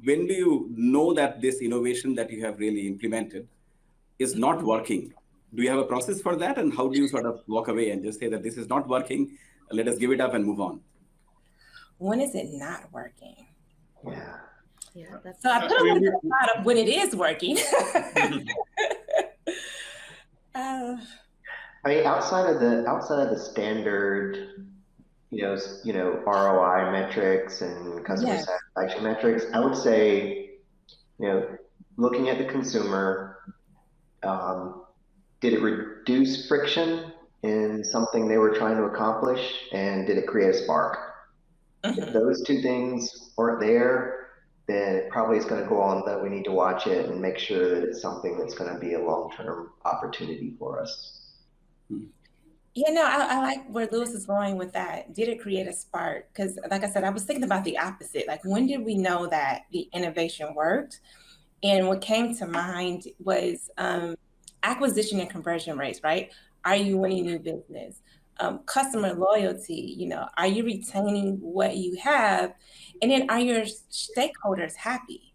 when do you know that this innovation that you have really implemented is not working? Do you have a process for that? And how do you sort of walk away and just say that this is not working, let us give it up and move on? When is it not working? Yeah. So I put a little bit of thought of when it is working. I mean, outside of the standard, ROI metrics and customer satisfaction metrics, I would say, looking at the consumer, did it reduce friction in something they were trying to accomplish, and did it create a spark? If those two things weren't there, then it probably is going to go on that we need to watch it and make sure that it's something that's going to be a long-term opportunity for us. I like where Lewis is going with that. Did it create a spark? Because like I said, I was thinking about the opposite. Like, when did we know that the innovation worked? And what came to mind was acquisition and conversion rates, right? Are you winning new business? Customer loyalty, are you retaining what you have? And then are your stakeholders happy,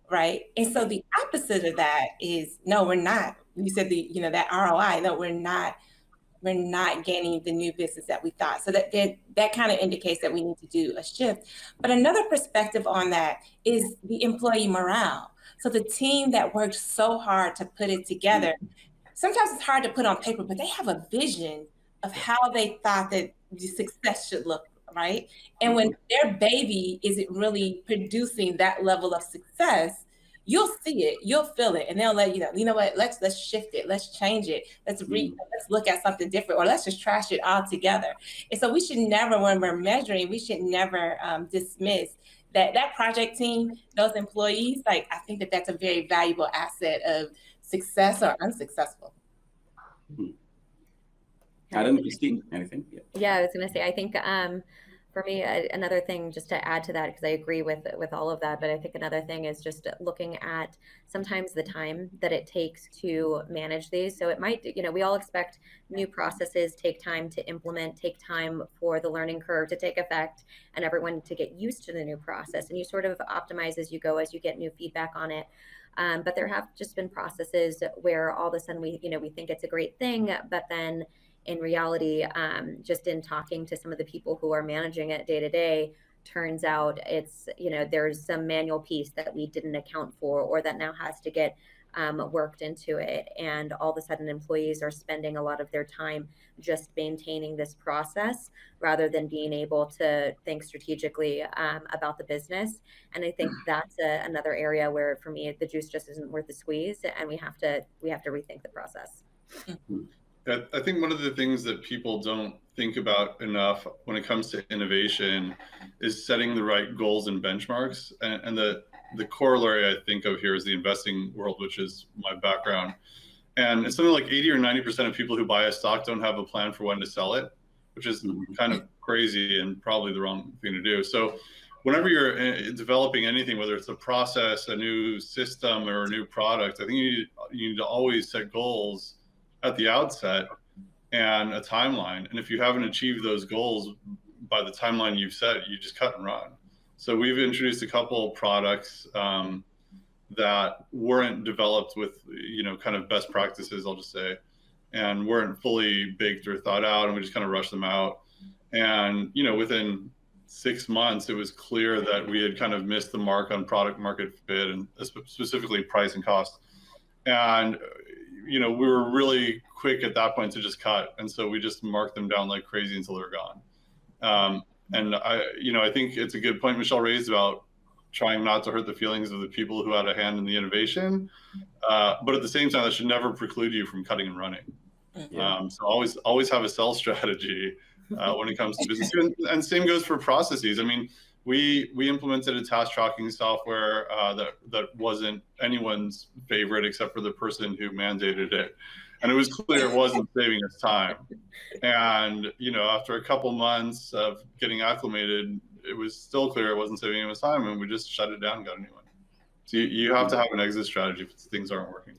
right? And so the opposite of that is, no, we're not. You said that ROI, no, we're not gaining the new business that we thought. So that kind of indicates that we need to do a shift. But another perspective on that is the employee morale. So the team that worked so hard to put it together, sometimes it's hard to put on paper, but they have a vision of how they thought that the success should look, right? And when their baby isn't really producing that level of success, you'll see it, you'll feel it, and they'll let you know what, let's shift it, let's change it, let's look at something different, or let's just trash it all together. And so we should never, when we're measuring, we should never dismiss that project team, those employees. Like, I think that's a very valuable asset of success or unsuccessful. Adam, Christine, anything? Yeah, I was going to say, I think for me, another thing, just to add to that, because I agree with all of that, but I think another thing is just looking at sometimes the time that it takes to manage these. So it might, we all expect new processes take time to implement, take time for the learning curve to take effect, and everyone to get used to the new process. And you sort of optimize as you go, as you get new feedback on it. But there have just been processes where all of a sudden we think it's a great thing, but then in reality, just in talking to some of the people who are managing it day to day, turns out it's, there's some manual piece that we didn't account for, or that now has to get worked into it. And all of a sudden employees are spending a lot of their time just maintaining this process rather than being able to think strategically about the business. And I think that's another area where, for me, the juice just isn't worth the squeeze, and we have to rethink the process. I think one of the things that people don't think about enough when it comes to innovation is setting the right goals and benchmarks. And the corollary I think of here is the investing world, which is my background. And it's something like 80 or 90% of people who buy a stock don't have a plan for when to sell it, which is kind of crazy and probably the wrong thing to do. So whenever you're developing anything, whether it's a process, a new system, or a new product, I think you need to always set goals at the outset and a timeline. And if you haven't achieved those goals by the timeline you've set, you just cut and run. So we've introduced a couple of products that weren't developed with, kind of best practices, I'll just say, and weren't fully baked or thought out, and we just kind of rushed them out. And, within 6 months, it was clear that we had kind of missed the mark on product market fit, and specifically price and cost. And we were really quick at that point to just cut. And so we just marked them down like crazy until they're gone. And I think it's a good point Michelle raised about trying not to hurt the feelings of the people who had a hand in the innovation. But at the same time, that should never preclude you from cutting and running. So always have a sell strategy when it comes to business. And same goes for processes. I mean, we implemented a task tracking software that wasn't anyone's favorite except for the person who mandated it. And it was clear it wasn't saving us time. And, after a couple months of getting acclimated, it was still clear it wasn't saving us time, and we just shut it down and got a new one. So you have to have an exit strategy if things aren't working.